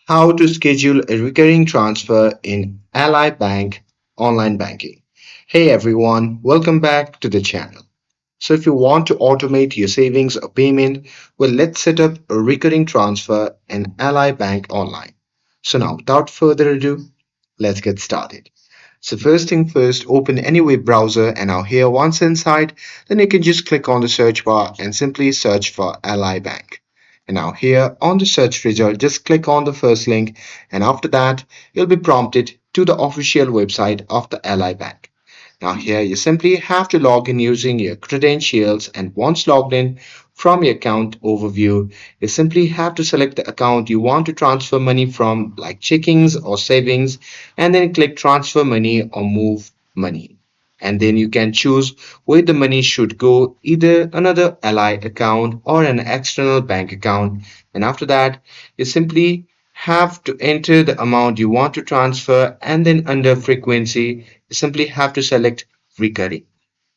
How to schedule a recurring transfer in Ally Bank online banking. Hey everyone, welcome back to the channel. So if you want to automate your savings or payment, well let's set up a recurring transfer in Ally Bank online. So now without further ado, let's get started. So first thing first, open any web browser and now here once inside, then you can just click on the search bar and simply search for Ally Bank. And now here on the search result, just click on the first link and after that, you'll be prompted to the official website of the Ally Bank. Now here you simply have to log in using your credentials and once logged in from your account overview, you simply have to select the account you want to transfer money from like checkings or savings and then click transfer money or move money. And then you can choose where the money should go, either another Ally account or an external bank account. And after that, you simply have to enter the amount you want to transfer and then under frequency, you simply have to select recurring.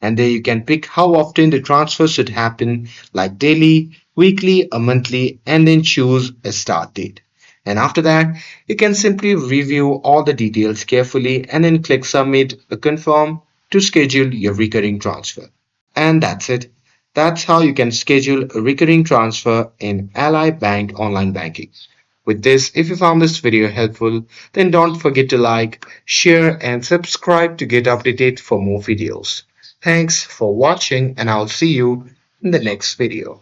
And there you can pick how often the transfer should happen, like daily, weekly, or monthly, and then choose a start date. And after that, you can simply review all the details carefully and then click submit or confirm to schedule your recurring transfer. And that's it. That's how you can schedule a recurring transfer in Ally Bank online banking. With this, if you found this video helpful, then don't forget to like, share, and subscribe to get updated for more videos. Thanks for watching, and I'll see you in the next video.